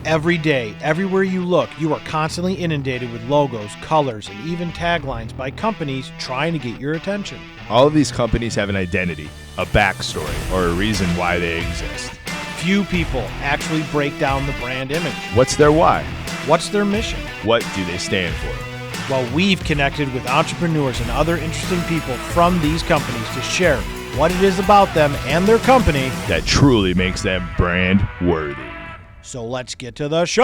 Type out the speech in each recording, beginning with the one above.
Every day, everywhere you look, you are constantly inundated with logos, colors, and even taglines by companies trying to get your attention. All of these companies have an identity, a backstory, or a reason why they exist. Few people actually break down the brand image. What's their why? What's their mission? What do they stand for? Well, we've connected with entrepreneurs and other interesting people from these companies to share what it is about them and their company that truly makes them brand worthy. So let's get to the show.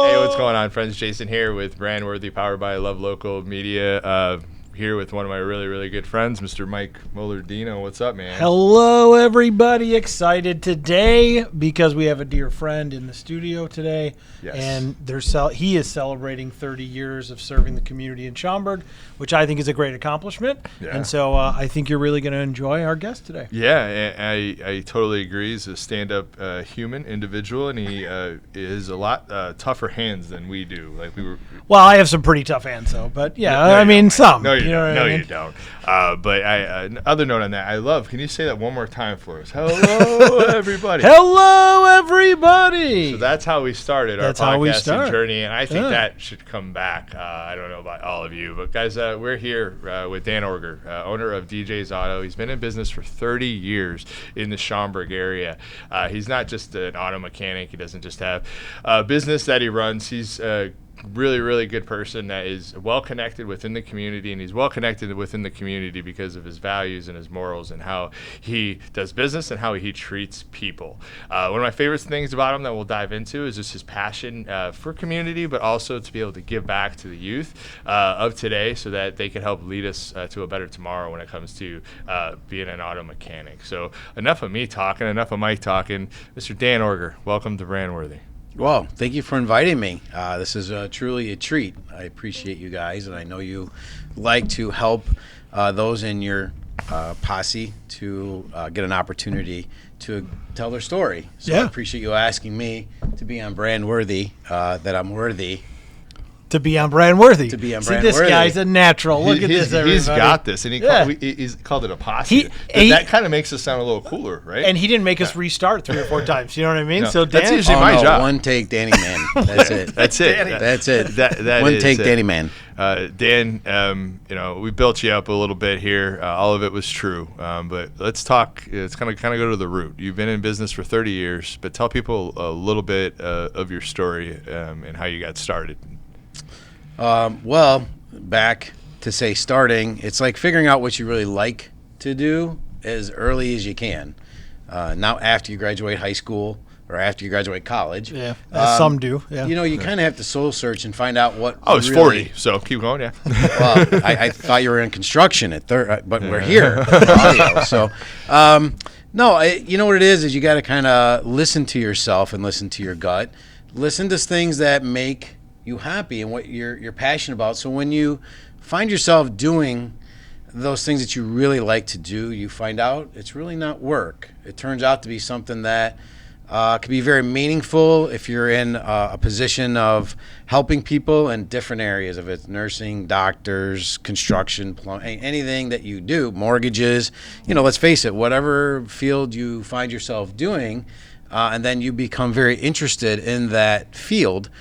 Hey, what's going on, friends? Jason here with Brand Worthy, powered by Love Local Media. Here with one of my really, really good friends, Mr. Mike Mollardino. What's up, man? Hello, everybody. Excited today because we have a dear friend in the studio today. Yes. And he is celebrating 30 years of serving the community in Schaumburg, which I think is a great accomplishment. Yeah. And so I think you're really going to enjoy our guest today. Yeah, I totally agree. He's a stand-up human individual, and he is a lot tougher hands than we do. Well, I have some pretty tough hands, though. But yeah, no, I mean, some. No, you don't. But other note on that, I love. Can you say that one more time for us? Hello, everybody. Hello, everybody. So that's how we started our podcasting journey, and I think that should come back. I don't know about all of you, but guys, we're here with Dan Origer, owner of DJ's Auto. He's been in business for 30 years in the Schaumburg area. He's not just an auto mechanic. He doesn't just have a business that he runs. He's really, really good person that is well connected within the community, and he's well connected within the community because of his values and his morals and how he does business and how he treats people. One of my favorite things about him that we'll dive into is just his passion for community, but also to be able to give back to the youth of today so that they can help lead us to a better tomorrow when it comes to being an auto mechanic. So enough of me talking, enough of Mike talking. Mr. Dan Origer, welcome to Brand Worthy. Well, thank you for inviting me. This is truly a treat. I appreciate you guys, and I know you like to help those in your posse to get an opportunity to tell their story. So I appreciate you asking me to be on Brand Worthy, that I'm worthy. To be on Brand Worthy. To be on See, Brand this Worthy. guy's a natural. Look at this, everybody. He's got this, and he's called it a posse. That kind of makes us sound a little cooler, right? And he didn't make us restart 3 or 4 times. You know what I mean? No, so Dan, that's usually my job. One take, Danny Man. That's it. That's it. That's it. That one take, Danny Man. Dan, we built you up a little bit here. All of it was true, but let's talk. It's kind of go to the root. You've been in business for 30 years, but tell people a little bit of your story and how you got started. Well, back to say starting, it's like figuring out what you really like to do as early as you can. Not after you graduate high school or after you graduate college. Yeah, as some do. Yeah. You kind of have to soul search and find out what. I was 40, so keep going. Yeah. Well, I thought you were in construction at but we're here. Audio, so, no, you know what it is you got to kind of listen to yourself and listen to your gut. Listen to things that make you happy and what you're passionate about. So when you find yourself doing those things that you really like to do, you find out it's really not work. It turns out to be something that could be very meaningful if you're in a position of helping people in different areas, if it's nursing, doctors, construction, plumbing, anything that you do, mortgages, let's face it, whatever field you find yourself doing, and then you become very interested in that field,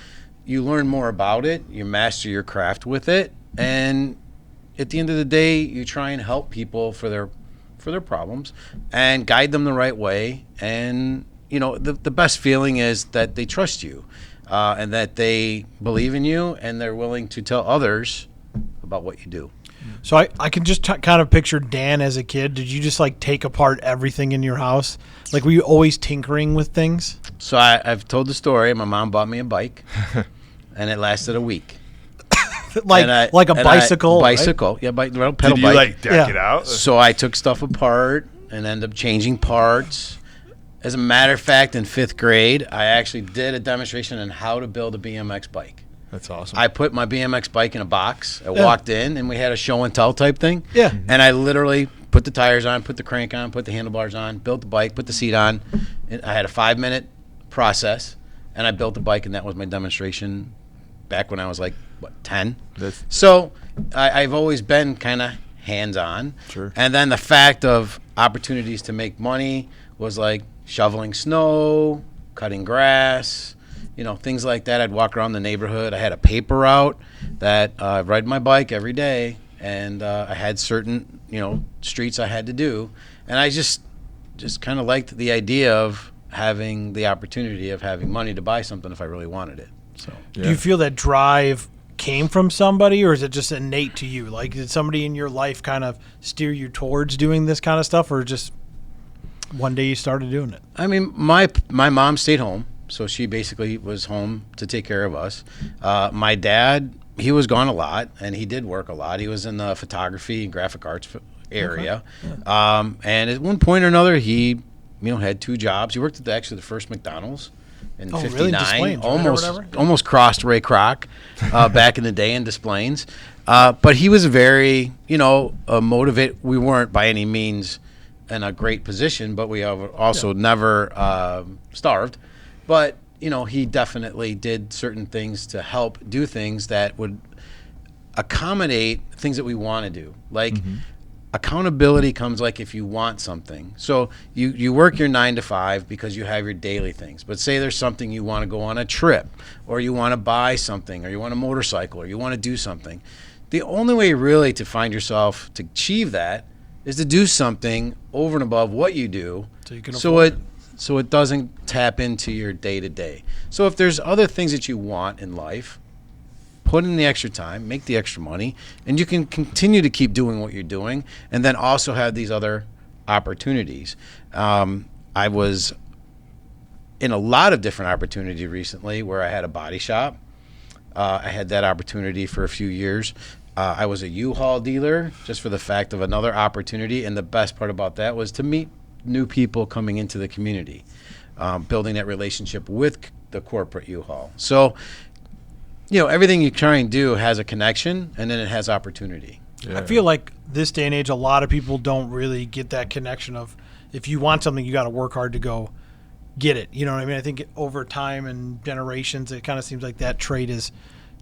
you learn more about it, you master your craft with it, and at the end of the day, you try and help people for their problems and guide them the right way. And the best feeling is that they trust you and that they believe in you and they're willing to tell others about what you do. So I can just kind of picture Dan as a kid. Did you just take apart everything in your house? Were you always tinkering with things? So I've told the story. My mom bought me a bike, and it lasted a week. Like a bicycle? Bicycle, right? Yeah, pedal bike. Did you deck it out? So I took stuff apart and ended up changing parts. As a matter of fact, in 5th grade, I actually did a demonstration on how to build a BMX bike. That's awesome. I put my BMX bike in a box. I walked in, and we had a show and tell type thing. Yeah. And I literally put the tires on, put the crank on, put the handlebars on, built the bike, put the seat on. And I had a 5-minute process, and I built the bike, and that was my demonstration back when I was 10? So I've always been kind of hands-on. Sure. And then the fact of opportunities to make money was shoveling snow, cutting grass, things like that. I'd walk around the neighborhood. I had a paper route that I ride my bike every day, and I had certain, streets I had to do. And I just kind of liked the idea of having the opportunity of having money to buy something if I really wanted it. So, do you feel that drive came from somebody, or is it just innate to you? Like, did somebody in your life kind of steer you towards doing this kind of stuff, or just one day you started doing it? I mean, my mom stayed home, so she basically was home to take care of us. My dad, he was gone a lot, and he did work a lot. He was in the photography and graphic arts area. Okay. Yeah. And at one point or another, he had 2 jobs. He worked at the first McDonald's in 59. Really? Almost crossed Ray Kroc back in the day in Des Plaines. But he was very, motivated. We weren't by any means in a great position, but we also never starved. But, he definitely did certain things to help do things that would accommodate things that we want to do. Like, accountability comes like if you want something. So you work your 9 to 5 because you have your daily things. But say there's something you want to go on a trip, or you want to buy something, or you want a motorcycle, or you want to do something. The only way really to find yourself to achieve that is to do something over and above what you do, so it doesn't tap into your day-to-day. So if there's other things that you want in life, put in the extra time, make the extra money, and you can continue to keep doing what you're doing, and then also have these other opportunities. I was in a lot of different opportunities recently where I had a body shop. I had that opportunity for a few years. I was a U-Haul dealer just for the fact of another opportunity, and the best part about that was to meet new people coming into the community, building that relationship with the corporate U-Haul. So, everything you try and do has a connection, and then it has opportunity. Yeah. I feel like this day and age, a lot of people don't really get that connection of, if you want something, you got to work hard to go get it. You know what I mean? I think over time and generations, it kind of seems like that trait is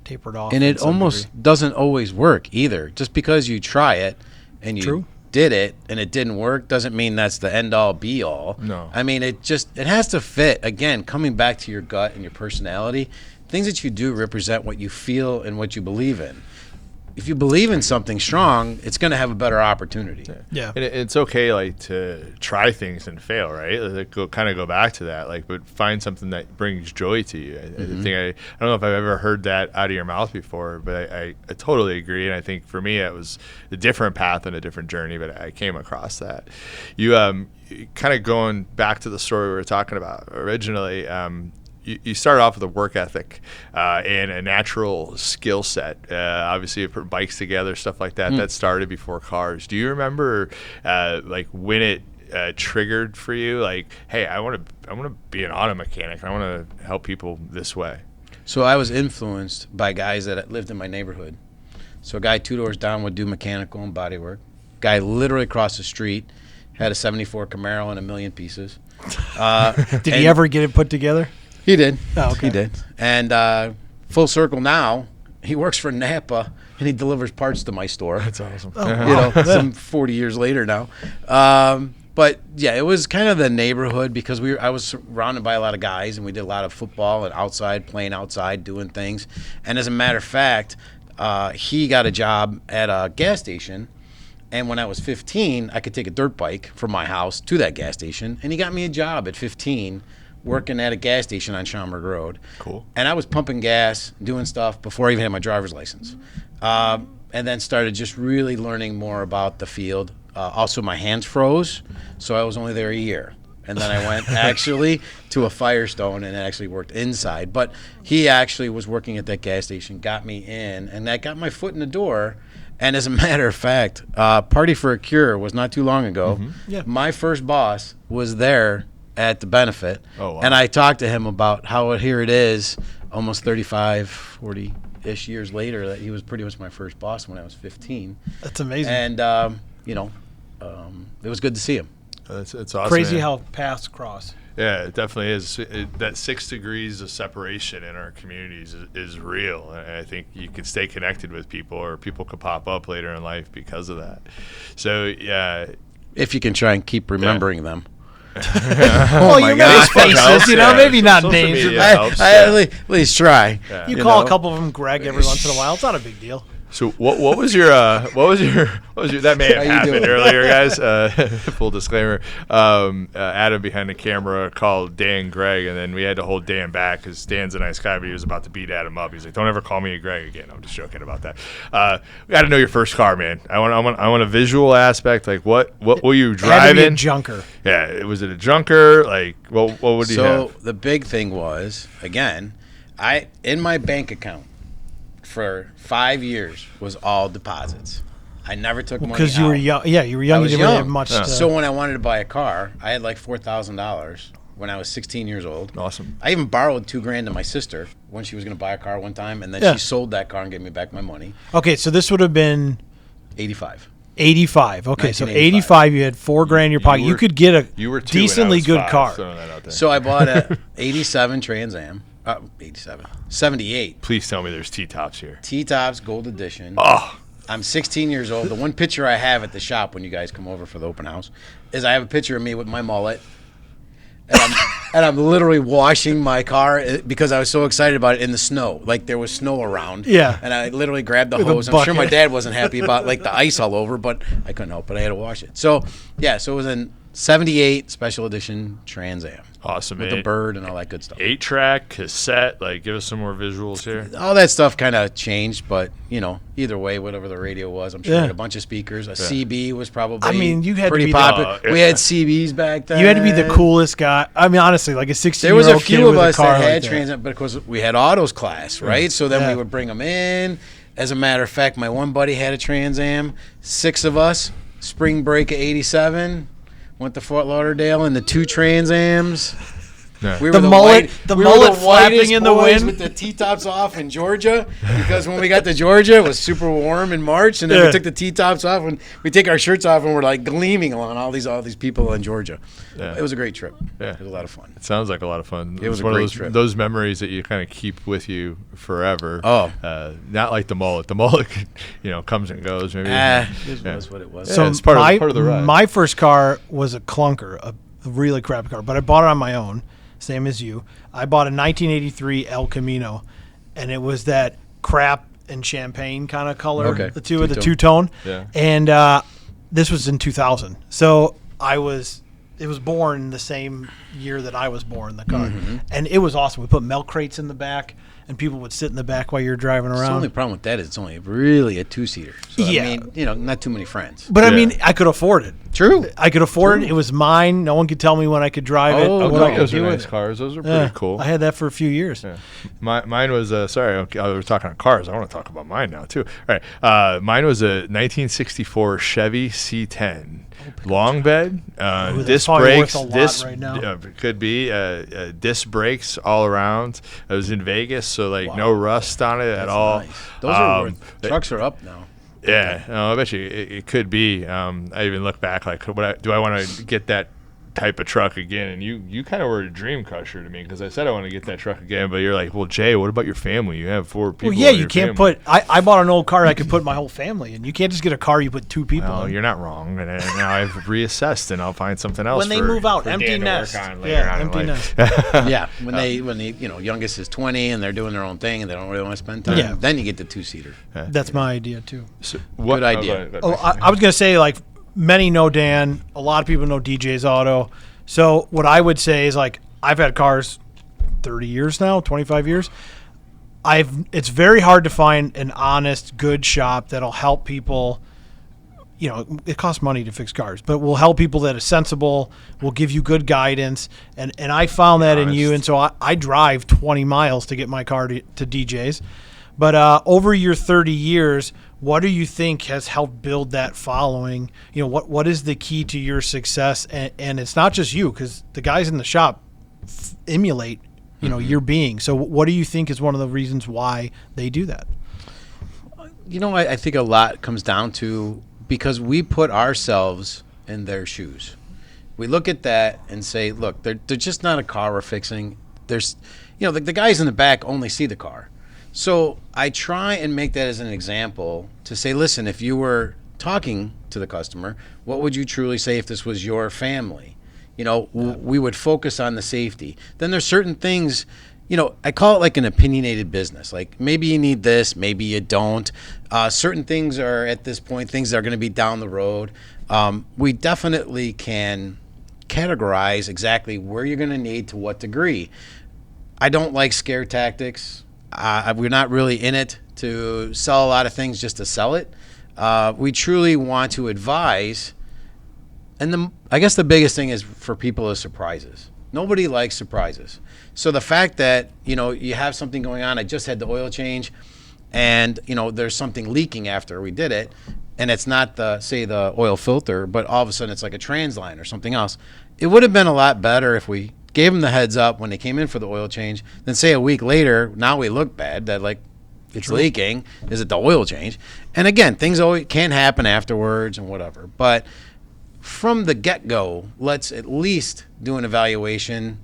tapered off. And it almost doesn't always work either. Just because you try it and you did it and it didn't work doesn't mean that's the end all be all. No. I mean, it has to fit. Again, coming back to your gut and your personality, things that you do represent what you feel and what you believe in. If you believe in something strong, it's going to have a better opportunity. Yeah. And it's okay, to try things and fail, right? Kind of go back to that, but find something that brings joy to you. I think I don't know if I've ever heard that out of your mouth before, but I totally agree. And I think for me, it was a different path and a different journey, but I came across that. You kind of going back to the story we were talking about originally, you started off with a work ethic and a natural skill set. Obviously, you put bikes together, stuff like that. That started before cars. Do you remember when it triggered for you? Like, hey, I want to be an auto mechanic. I want to help people this way. So I was influenced by guys that lived in my neighborhood. So a guy 2 doors down would do mechanical and body work. Guy literally across the street had a '74 Camaro in a million pieces. Did he ever get it put together? He did. Oh, okay. He did. And full circle now, he works for Napa, and he delivers parts to my store. That's awesome. Oh, wow. Some 40 years later now. But, yeah, it was kind of the neighborhood because I was surrounded by a lot of guys, and we did a lot of football and playing outside, doing things. And as a matter of fact, he got a job at a gas station. And when I was 15, I could take a dirt bike from my house to that gas station, and he got me a job at 15 working at a gas station on Schaumburg Road. Cool. And I was pumping gas, doing stuff before I even had my driver's license. And then started just really learning more about the field. Also, my hands froze, so I was only there a year. And then I went actually to a Firestone and actually worked inside. But he actually was working at that gas station, got me in, and that got my foot in the door. And as a matter of fact, Party for a Cure was not too long ago. Yeah. My first boss was there at the benefit. Oh, wow. And I talked to him about how here it is almost 35, 40-ish years later that he was pretty much my first boss when I was 15. That's amazing. And, it was good to see him. It's awesome. Crazy man. how paths cross. Yeah, it definitely is. That 6 degrees of separation in our communities is real. And I think you can stay connected with people, or people could pop up later in life because of that. So, yeah. If you can try and keep remembering them. Well, you may faces, maybe not names. At least try. Yeah. You call a couple of them Greg every once in a while. It's not a big deal. So what was your that may have happened earlier, guys. Full disclaimer. Adam behind the camera called Dan Greg, and then we had to hold Dan back because Dan's a nice guy, but he was about to beat Adam up. He's like, "Don't ever call me a Greg again." I'm just joking about that. We got to know your first car, man. I want a visual aspect. Like what were you driving? Had to be a junker. Yeah, was it a junker? Like what would you have? So the big thing was, again, in my bank account for 5 years was all deposits. I never took money because you were young. Yeah, you were young. You didn't really have much. So when I wanted to buy a car, I had like $4,000 when I was 16 years old. Awesome. I even borrowed $2,000 to my sister when she was going to buy a car one time, and then she sold that car and gave me back my money. Okay, so this would have been 85. 85. Okay, so 85. You had $4,000 in your pocket. You could get a decently good car. So I bought a 87 Trans Am. 78. Please tell me there's T-tops here. T-tops, gold edition. Oh. I'm 16 years old. The one picture I have at the shop when you guys come over for the open house is I have a picture of me with my mullet. And I'm literally washing my car because I was so excited about it in the snow. Like there was snow around. Yeah. And I literally grabbed the hose. I'm sure my dad wasn't happy about like the ice all over, but I couldn't help it. I had to wash it. So, yeah, so it was in 78 special edition Trans Am. Awesome, with the bird and all that good stuff. 8-track, cassette, like give us some more visuals here. All that stuff kind of changed, but either way, whatever the radio was, I'm sure had a bunch of speakers. A CB was probably you had pretty to be popular. We had CBs back then. You had to be the coolest guy. I mean, honestly, like a 16-year-old kid. There was a few of us that had like Trans Am, but of course we had autos class, right? So then we would bring them in. As a matter of fact, my one buddy had a Trans Am. 6 of us, spring break of '87, went to Fort Lauderdale in the 2 Trans Ams. Yeah. We were the mullet flapping in the wind with the T-tops off in Georgia, because when we got to Georgia, it was super warm in March, and then we took the T-tops off, and we take our shirts off, and we're like gleaming on all these people in Georgia. Yeah. It was a great trip. Yeah. It was a lot of fun. It sounds like a lot of fun. It was a one great of trip. Those memories that you kind of keep with you forever. Oh, not like the mullet. The mullet, comes and goes. Maybe it was what it was. So it's part of the ride. My first car was a clunker, a really crappy car, but I bought it on my own. Same as you. I bought a 1983 El Camino, and it was that crap and champagne kind of color. Okay. The two-tone. Yeah. And this was in 2000. So it was born the same year that I was born, the car. Mm-hmm. And it was awesome. We put milk crates in the back, and people would sit in the back while you're driving around. The only problem with that is it's only really a 2-seater. So, yeah. I mean, not too many friends. But, I mean, I could afford it. True. I could afford it. It was mine. No one could tell me when I could drive it. Those are nice cars. Those are pretty cool. I had that for a few years. Yeah. Mine was, sorry, I was talking on cars. I want to talk about mine now, too. All right. Mine was a 1964 Chevy C10. Long bed, disc brakes. Could be disc brakes all around. I was in Vegas, so no rust on it at all. Nice. Those are worth. Trucks are up now. Yeah, I bet you it could be. I even look back do I want to get that type of truck again? And you kind of were a dream crusher to me, because I said I want to get that truck again, but you're like, well, Jay, what about your family? You have 4 people. Well, yeah, you can't put. I bought an old car I could put my whole family in. You can't just get a car you put 2 people in. Well, you're not wrong. And now I've reassessed, and I'll find something else. When they move out, empty nest. Empty nest. Yeah, when the youngest is 20 and they're doing their own thing and they don't really want to spend time. Then you get the 2-seater. That's my idea too. So good idea. I was gonna say, many know Dan. A lot of people know DJ's Auto. So what I would say is, I've had cars 30 years now, 25 years. It's very hard to find an honest, good shop that'll help people. It costs money to fix cars, but will help people that are sensible, will give you good guidance. And I found that in you. And so I drive 20 miles to get my car to DJ's. But over your 30 years, what do you think has helped build that following? What is the key to your success? And it's not just you, because the guys in the shop emulate, your being. So what do you think is one of the reasons why they do that? I think a lot comes down to because we put ourselves in their shoes. We look at that and say, look, they're just not a car we're fixing. There's, the guys in the back only see the car. So I try and make that as an example to say, listen, if you were talking to the customer, what would you truly say if this was your family? we would focus on the safety. Then there's certain things, I call it like an opinionated business. Like maybe you need this, maybe you don't. Certain things are at this point, things that are going to be down the road. We definitely can categorize exactly where you're going to need to what degree. I don't like scare tactics. We're not really in it to sell a lot of things just to sell it. We truly want to advise. And I guess the biggest thing is for people is surprises. Nobody likes surprises. So the fact that, you have something going on, I just had the oil change, and, there's something leaking after we did it, and it's not the oil filter, but all of a sudden it's like a trans line or something else. It would have been a lot better if we gave them the heads up when they came in for the oil change, then say a week later, now we look bad, that like it's leaking. Is it the oil change? And again, things always can happen afterwards and whatever. But from the get-go, let's at least do an evaluation,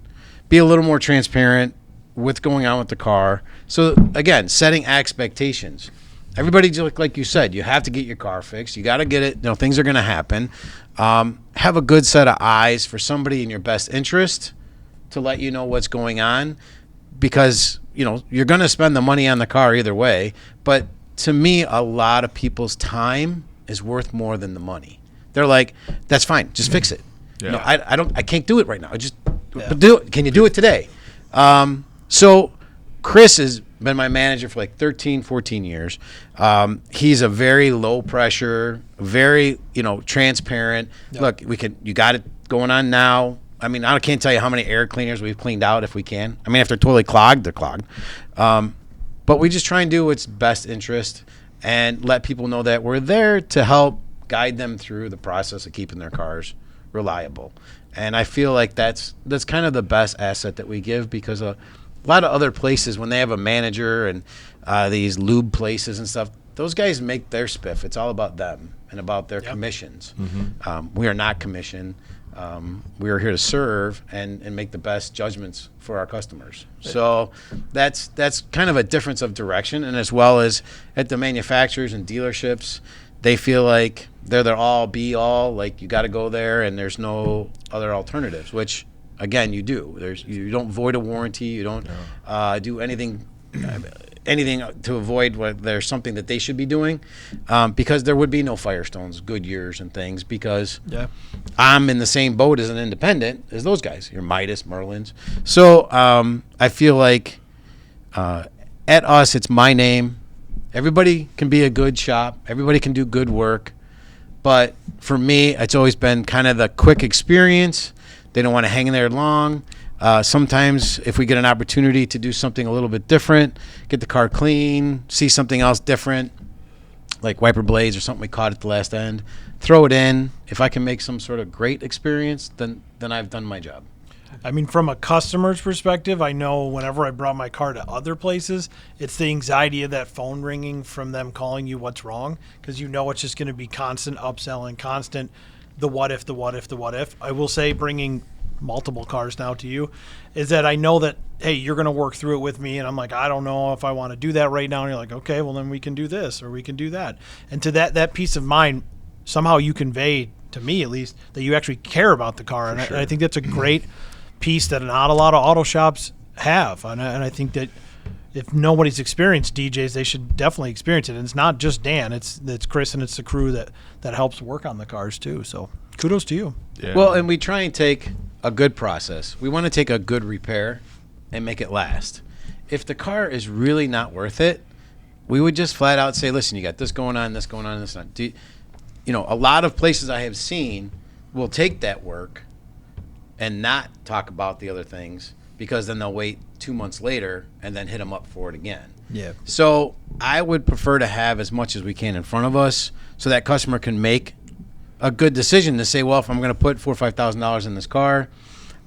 be a little more transparent with what's going on with the car. So again, setting expectations. Everybody, like you said, you have to get your car fixed. You got to get it. Things are going to happen. Have a good set of eyes for somebody in your best interest to let you know what's going on, because you're going to spend the money on the car either way. But to me, a lot of people's time is worth more than the money. They're like, that's fine, just fix it. Yeah. I can't do it right now. But do it. Can you do it today? So Chris has been my manager for like 13, 14 years. He's a very low pressure, very, transparent. Yep. Look, you got it going on now. I mean, I can't tell you how many air cleaners we've cleaned out if we can. I mean, if they're totally clogged, they're clogged. But we just try and do what's best interest and let people know that we're there to help guide them through the process of keeping their cars reliable. And I feel like that's kind of the best asset that we give, because a lot of other places, when they have a manager and these lube places and stuff, those guys make their spiff. It's all about them and about their commissions. Mm-hmm. We are not commissioned. We are here to serve and make the best judgments for our customers. So that's kind of a difference of direction. And as well as at the manufacturers and dealerships, they feel like they're their all be all, like you got to go there and there's no other alternatives, which again, you do. You don't void a warranty. You don't do anything to avoid what there's something that they should be doing, because there would be no Firestones, Goodyears, and things, because I'm in the same boat as an independent as those guys, your Midas, Merlins. So I feel like at us, it's my name. Everybody can be a good shop. Everybody can do good work. But for me, it's always been kind of the quick experience. They don't want to hang in there long. Sometimes if we get an opportunity to do something a little bit different, get the car clean, see something else different, like wiper blades or something we caught at the last end, throw it in. If I can make some sort of great experience, then I've done my job. I mean, from a customer's perspective, I know whenever I brought my car to other places, it's the anxiety of that phone ringing from them calling you what's wrong, because it's just going to be constant upselling, constant the what if. I will say, bringing multiple cars now to you, is that I know that, hey, you're going to work through it with me, and I'm like, I don't know if I want to do that right now, and you're like, okay, well then we can do this or we can do that. And to that peace of mind, somehow you convey to me at least that you actually care about the car. And I think that's a great piece that not a lot of auto shops have, and I think that if nobody's experienced DJs, they should definitely experience it. And it's not just Dan; it's Chris and it's the crew that helps work on the cars too. So kudos to you. Yeah. Well, and we try and take a good process. We want to take a good repair and make it last. If the car is really not worth it, we would just flat out say, listen, you got this going on, this going on, this not. A lot of places I have seen will take that work and not talk about the other things, because then they'll wait 2 months later and then hit them up for it again. Yeah. So I would prefer to have as much as we can in front of us so that customer can make a good decision to say, well, if I'm going to put $4,000 or $5,000 in this car,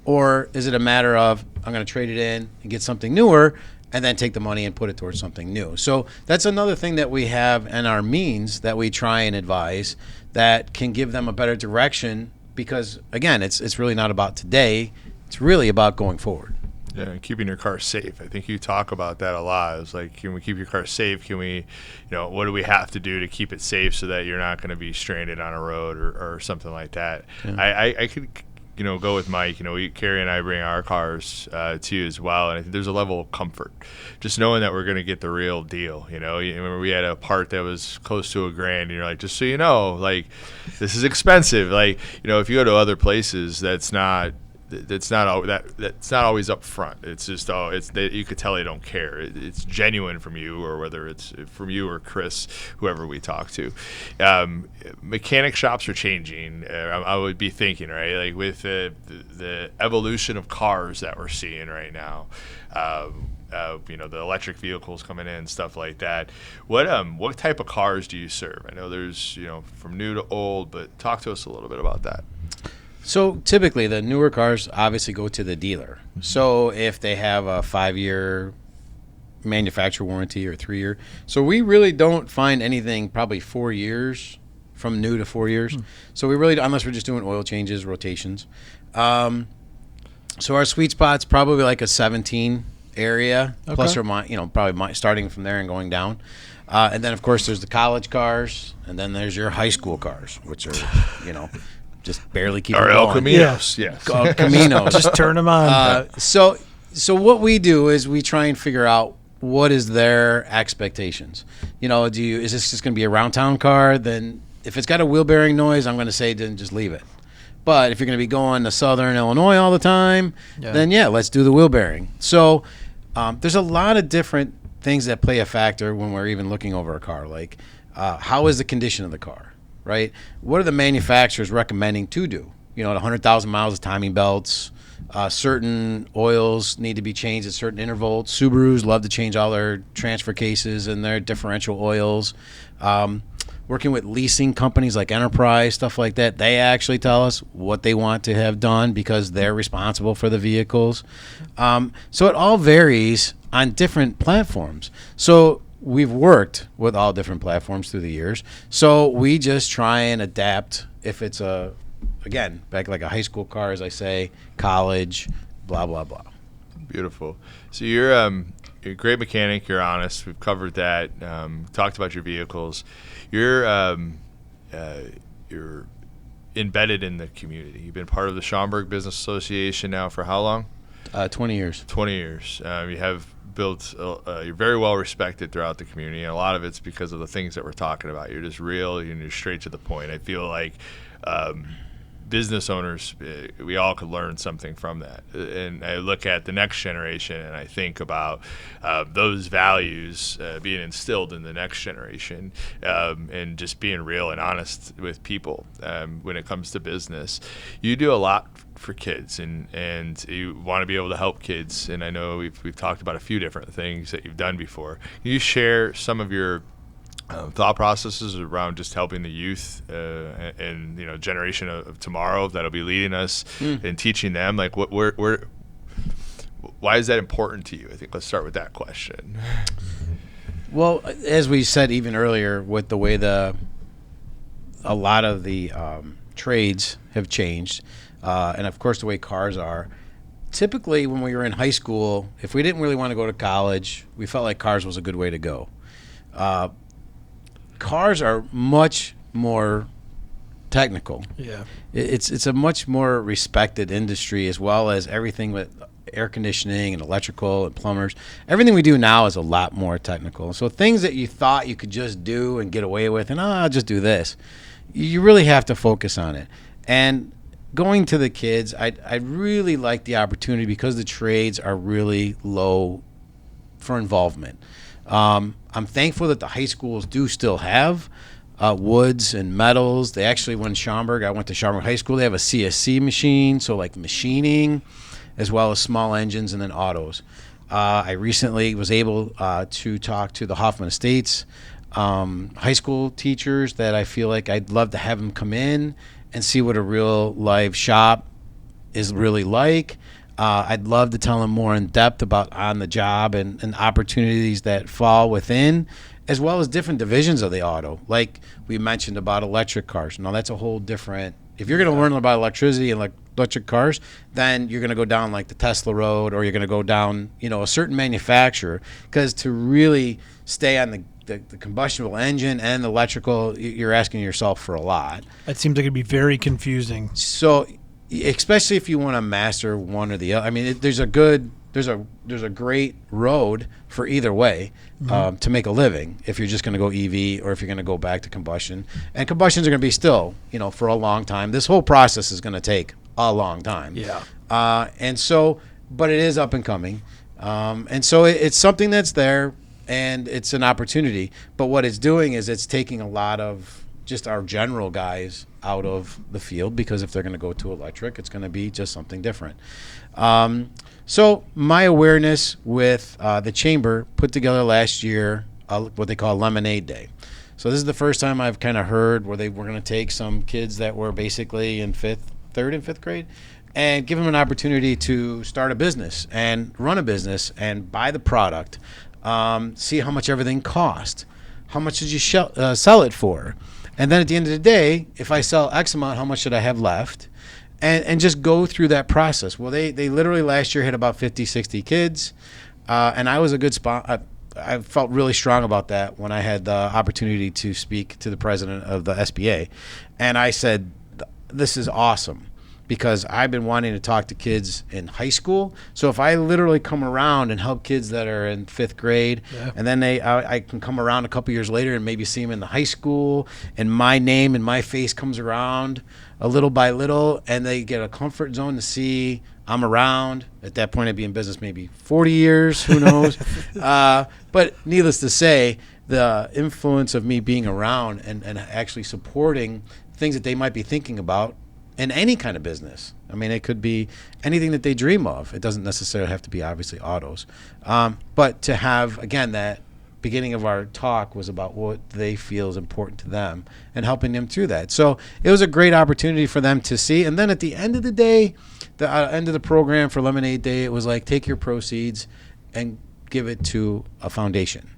or is it a matter of I'm going to trade it in and get something newer and then take the money and put it towards something new. So that's another thing that we have in our means that we try and advise that can give them a better direction, because again, it's really not about today. It's really about going forward. Yeah, and keeping your car safe. I think you talk about that a lot. It's like, can we keep your car safe? Can we, what do we have to do to keep it safe so that you're not going to be stranded on a road or something like that? Yeah. I could go with Mike. Carrie and I bring our cars to you as well, and I think there's a level of comfort, just knowing that we're going to get the real deal. Remember we had a part that was close to $1,000, and you're like, just so you know, like, this is expensive. Like, if you go to other places, that's not always up front. It's just you could tell they don't care. It's genuine from you, or whether it's from you or Chris, whoever we talk to. Mechanic shops are changing. I would be thinking, right, like with the evolution of cars that we're seeing right now. The electric vehicles coming in, stuff like that. What type of cars do you serve? I know there's from new to old, but talk to us a little bit about that. So typically the newer cars obviously go to the dealer. So if they have a 5-year manufacturer warranty or 3-year, so we really don't find anything probably 4 years, from new to 4 years. So we really, unless we're just doing oil changes, rotations. So our sweet spot's probably like a 17 area, plus or minus, probably starting from there and going down. And then of course there's the college cars, and then there's your high school cars, which are, just barely keep them going. Caminos, yes. Caminos. Just turn them on. So what we do is we try and figure out what is their expectations. Is this just going to be a round town car? Then if it's got a wheel bearing noise, I'm going to say then just leave it. But if you're going to be going to Southern Illinois all the time, then let's do the wheel bearing. So there's a lot of different things that play a factor when we're even looking over a car. Like how is the condition of the car? Right? What are the manufacturers recommending to do? At 100,000 miles of timing belts, certain oils need to be changed at certain intervals. Subarus love to change all their transfer cases and their differential oils. Working with leasing companies like Enterprise, stuff like that, they actually tell us what they want to have done because they're responsible for the vehicles. So it all varies on different platforms. So we've worked with all different platforms through the years. So we just try and adapt if it's back like a high school car, as I say, college, blah, blah, blah. Beautiful. So you're a great mechanic. You're honest. We've covered that. Talked about your vehicles. You're embedded in the community. You've been part of the Schaumburg Business Association now for how long? 20 years. 20 years. You have built, you're very well respected throughout the community, and a lot of it's because of the things that we're talking about. You're just real and you're straight to the point. I feel like business owners, we all could learn something from that. And I look at the next generation and I think about those values being instilled in the next generation, and just being real and honest with people when it comes to business. You do a lot for kids, and you want to be able to help kids, and I know we've talked about a few different things that you've done before. Can you share some of your thought processes around just helping the youth and generation of tomorrow that'll be leading us and teaching them, like why is that important to you? I think let's start with that question. Well, as we said even earlier, with the way a lot of the trades have changed, and of course the way cars are, typically when we were in high school, if we didn't really want to go to college, we felt like cars was a good way to go. Cars are much more technical. Yeah, it's a much more respected industry, as well as everything with air conditioning and electrical and plumbers. Everything we do now is a lot more technical. So things that you thought you could just do and get away with, and I'll just do this, you really have to focus on it. And going to the kids, I really like the opportunity because the trades are really low for involvement. I'm thankful that the high schools do still have woods and metals. They actually, when Schaumburg, I went to Schaumburg High School, they have a CSC machine, so like machining, as well as small engines and then autos. I recently was able to talk to the Hoffman Estates high school teachers that I feel like I'd love to have them come in and see what a real live shop is really like. I'd love to tell them more in depth about on the job and opportunities that fall within, as well as different divisions of the auto. Like we mentioned about electric cars. Now that's a whole different, if you're going to learn about electricity and electric cars, then you're going to go down like the Tesla road, or you're going to go down, a certain manufacturer, because to really stay on the combustible engine and electrical, you're asking yourself for a lot. That seems like it'd be very confusing. So especially if you want to master one or the other. I mean, there's a great road for either way to make a living if you're just going to go EV or if you're going to go back to combustion. And combustions are going to be still, for a long time. This whole process is going to take a long time. Yeah. But it is up and coming. And so it's something that's there, and it's an opportunity. But what it's doing is it's taking a lot of just our general guys out of the field, because if they're going to go to electric, it's going to be just something different. So my awareness with the chamber put together last year what they call Lemonade Day. So this is the first time I've kind of heard where they were going to take some kids that were basically in third and fifth grade, and give them an opportunity to start a business and run a business and buy the product, see how much everything cost, how much did you sell it for, and then at the end of the day, if I sell X amount, how much should I have left? And just go through that process. Well, they literally last year had about 50, 60 kids, and I was a good spot. I felt really strong about that when I had the opportunity to speak to the president of the SBA, and I said, this is awesome, because I've been wanting to talk to kids in high school. So if I literally come around and help kids that are in fifth grade, and then I can come around a couple years later and maybe see them in the high school, and my name and my face comes around a little by little, and they get a comfort zone to see I'm around. At that point, I'd be in business maybe 40 years, who knows? But needless to say, the influence of me being around and actually supporting things that they might be thinking about in any kind of business. I mean, it could be anything that they dream of. It doesn't necessarily have to be obviously autos. But to have, again, that beginning of our talk was about what they feel is important to them and helping them through that. So it was a great opportunity for them to see. And then at the end of the day, the end of the program for Lemonade Day, it was like, take your proceeds and give it to a foundation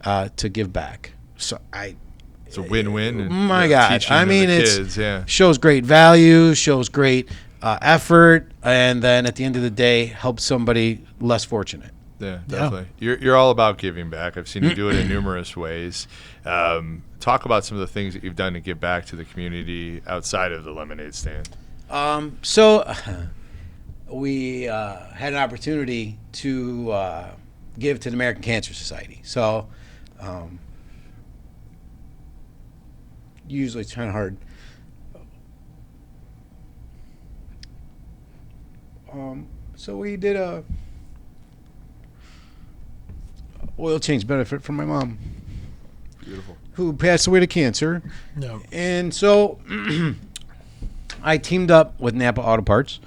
to give back. So it's a win-win. My God. I mean, it shows great value, shows great effort, and then at the end of the day, helps somebody less fortunate. Yeah, definitely. You're all about giving back. I've seen you do it in numerous ways. Talk about some of the things that you've done to give back to the community outside of the lemonade stand. So we had an opportunity to give to the American Cancer Society. So usually it's kind of hard. So we did a oil change benefit for my mom. Beautiful. Who passed away to cancer. No. And so I teamed up with Napa Auto Parts.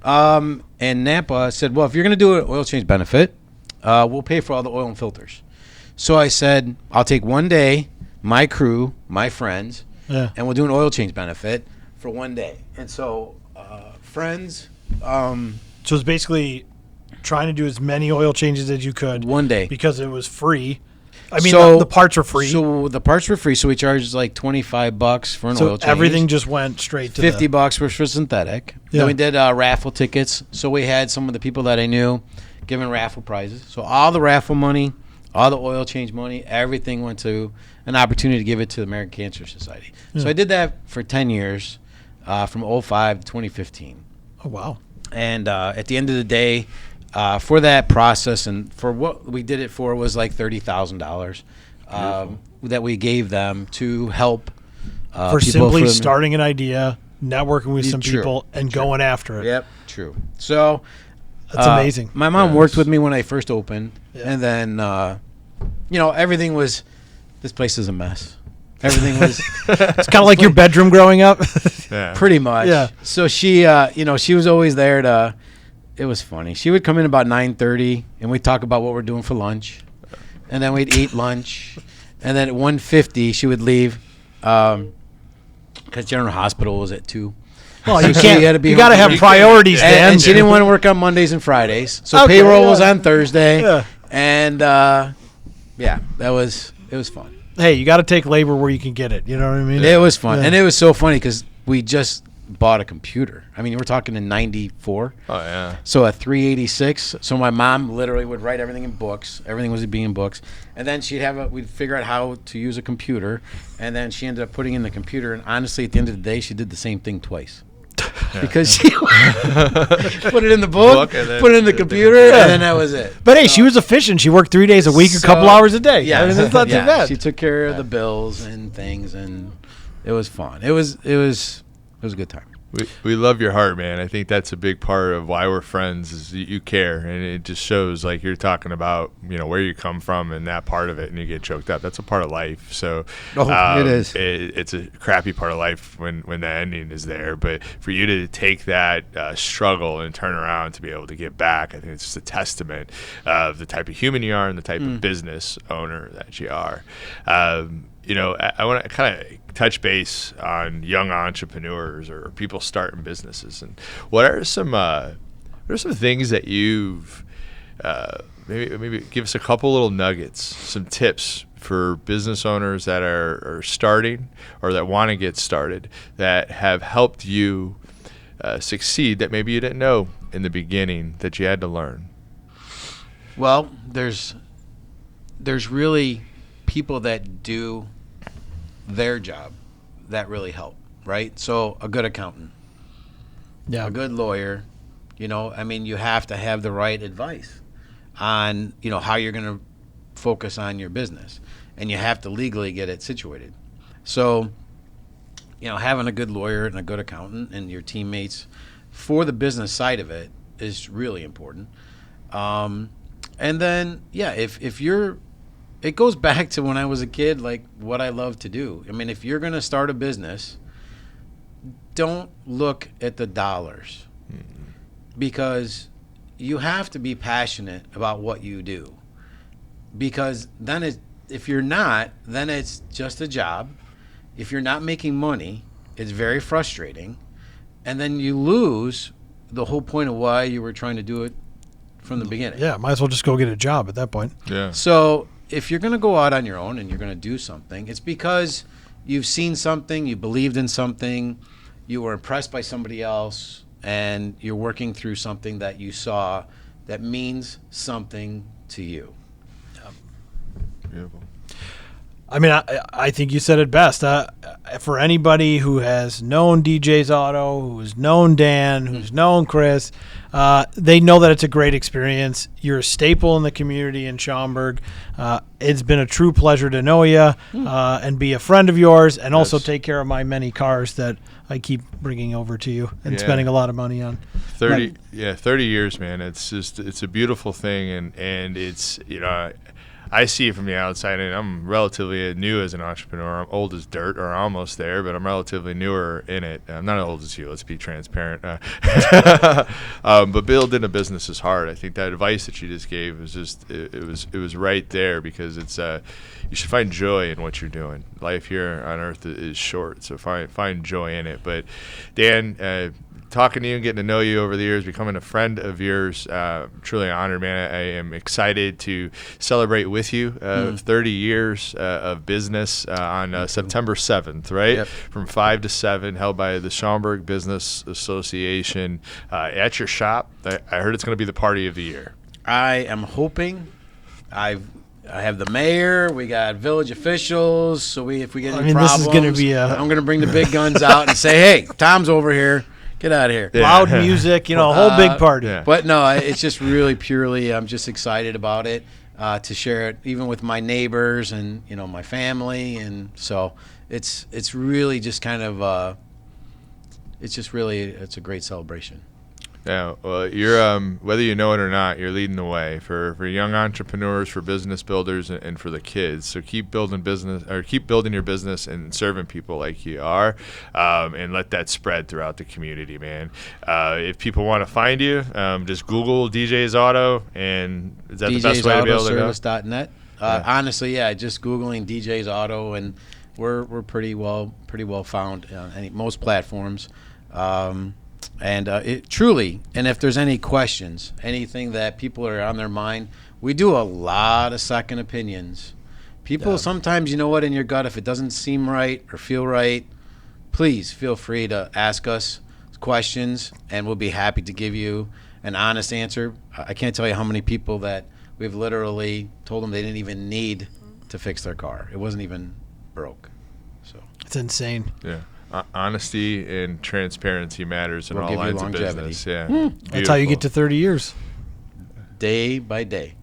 And Napa said, well, if you're going to do an oil change benefit, we'll pay for all the oil and filters. So I said, I'll take one day, my crew, my friends, and we'll do an oil change benefit for one day. And so friends. So it's basically trying to do as many oil changes as you could. One day. Because it was free. I mean, so, the parts were free. So the parts were free, so we charged like $25 for an oil change. Everything just went straight to $50 was for synthetic. Yeah. Then we did raffle tickets. So we had some of the people that I knew giving raffle prizes. So all the raffle money, all the oil change money, everything went to an opportunity to give it to the American Cancer Society. Yeah. So I did that for 10 years, from 2005 to 2015. Oh, wow. And at the end of the day, for that process and for what we did it for was like $30,000 that we gave them to help for simply starting an idea, networking with some people, and going after it. Yep, true. So that's amazing. My mom worked with me when I first opened, and then everything was. This place is a mess. Everything was. It's kind of like your bedroom growing up. Pretty much. Yeah. So she, she was always there to. It was funny. She would come in about 9:30, and we'd talk about what we're doing for lunch, and then we'd eat lunch, and then at 1:50 she would leave, because General Hospital was at 2. Well, you can't. You got to have priorities, Dan. And she didn't want to work on Mondays and Fridays, so payroll was on Thursday, and it was fun. Hey, you got to take labor where you can get it. You know what I mean? It was fun, and it was so funny because we just bought a computer. I mean, we're talking in 94. Oh, yeah. So a 386. So my mom literally would write everything in books. Everything was being in books. And then we'd figure out how to use a computer. And then she ended up putting in the computer. And honestly, at the end of the day, she did the same thing twice. because she put it in the book put it in the computer, and then that was it. But hey, she was efficient. She worked 3 days a week, a couple hours a day. Yeah, I mean, that's not too bad. She took care of the bills and things, and it was fun. It was a good time. We love your heart, man. I think that's a big part of why we're friends is you care, and it just shows like you're talking about, where you come from and that part of it, and you get choked up. That's a part of life. So it is. It's a crappy part of life when the ending is there. But for you to take that struggle and turn around to be able to get back, I think it's just a testament of the type of human you are and the type of business owner that you are. I want to kind of touch base on young entrepreneurs or people starting businesses, and what are some things that you've maybe give us a couple little nuggets, some tips for business owners that are starting or that want to get started that have helped you succeed that maybe you didn't know in the beginning that you had to learn. Well, there's really people that do their job that really help, right? So a good accountant, a good lawyer, you have to have the right advice on, how you're going to focus on your business, and you have to legally get it situated. So, having a good lawyer and a good accountant and your teammates for the business side of it is really important. And then, if you're, it goes back to when I was a kid, like what I love to do. I mean, if you're going to start a business, don't look at the dollars, because you have to be passionate about what you do. Because then if you're not, then it's just a job. If you're not making money, it's very frustrating. And then you lose the whole point of why you were trying to do it from the beginning. Yeah, might as well just go get a job at that point. Yeah. So if you're going to go out on your own and you're going to do something, it's because you've seen something, you believed in something, you were impressed by somebody else, and you're working through something that you saw that means something to you. Beautiful. I mean, I think you said it best. For anybody who has known DJ's Auto, who's known Dan, who's known Chris, they know that it's a great experience. You're a staple in the community in Schaumburg. It's been a true pleasure to know you and be a friend of yours, and also take care of my many cars that I keep bringing over to you and spending a lot of money on. 30 years, man. It's a beautiful thing, and it's, I see it from the outside, and I'm relatively new as an entrepreneur. I'm old as dirt, or almost there, but I'm relatively newer in it. I'm not as old as you. Let's be transparent. But building a business is hard. I think that advice that you just gave was just it was right there, because it's you should find joy in what you're doing. Life here on Earth is short, so find joy in it. But Dan, talking to you and getting to know you over the years, becoming a friend of yours, truly an honor, man. I am excited to celebrate with you 30 years of business on September 7th, right? Yep. From 5 to 7, held by the Schaumburg Business Association at your shop. I heard it's going to be the party of the year. I am hoping. I have the mayor. We got village officials. So if we get any problems, this is going to be I'm going to bring the big guns out and say, "Hey, Tom's over here. Get out of here." Yeah. Loud music, a whole big party. Yeah. But no, it's just really purely, I'm just excited about it, to share it even with my neighbors and, my family. And so it's really just kind of, it's a great celebration. Yeah, well, you're whether you know it or not, you're leading the way for young entrepreneurs, for business builders, and for the kids. So keep building your business and serving people like you are, and let that spread throughout the community, man. If people want to find you, just Google DJ's Auto, and is that the best way to be able to go? DJ'sAutoservice.net. Honestly, just Googling DJ's Auto, and we're pretty well found on most platforms. And it truly, and if there's any questions, anything that people are on their mind, we do a lot of second opinions. People sometimes, in your gut, if it doesn't seem right or feel right, please feel free to ask us questions, and we'll be happy to give you an honest answer. I can't tell you how many people that we've literally told them they didn't even need to fix their car. It wasn't even broke. So it's insane. Yeah. honesty and transparency matters in all lines of business. Yeah, that's how you get to 30 years. Day by day.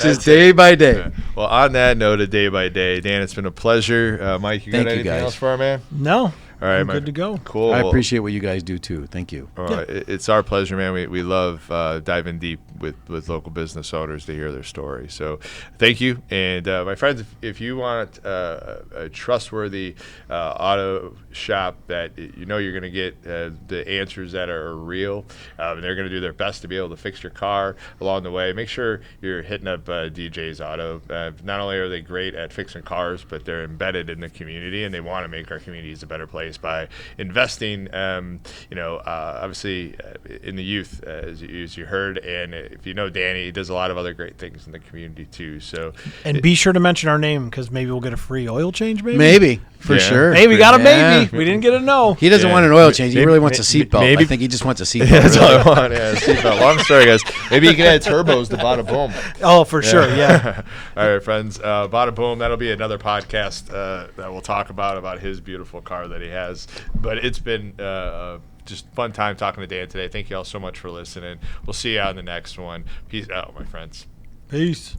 Just day by day. Yeah. Well, on that note of day by day, Dan, it's been a pleasure. Mike, you got anything else for our man? No. All right, I'm good to go. Cool. I appreciate what you guys do too. Thank you. It's our pleasure, man. We love diving deep with local business owners to hear their story. So thank you. And my friends, if you want a trustworthy auto shop that you know you're going to get the answers that are real, and they're going to do their best to be able to fix your car along the way, make sure you're hitting up DJ's Auto. Not only are they great at fixing cars, but they're embedded in the community, and they want to make our communities a better place by investing, obviously in the youth, as you heard. And if you know Danny, he does a lot of other great things in the community too. So, and be sure to mention our name because maybe we'll get a free oil change. Maybe for sure. Hey, we got a maybe. We didn't get a no. He doesn't want an oil change. He really wants a seatbelt. I think he just wants a seatbelt. That's all I want. Yeah, seatbelt. Long story, guys. Maybe you can add turbos to Bada Boom. Oh, for sure. Yeah. All right, friends. Bada Boom. That'll be another podcast that we'll talk about his beautiful car that he has. But it's been just fun time talking to Dan today. Thank you all so much for listening. We'll see you on the next one. Peace out, my friends. Peace.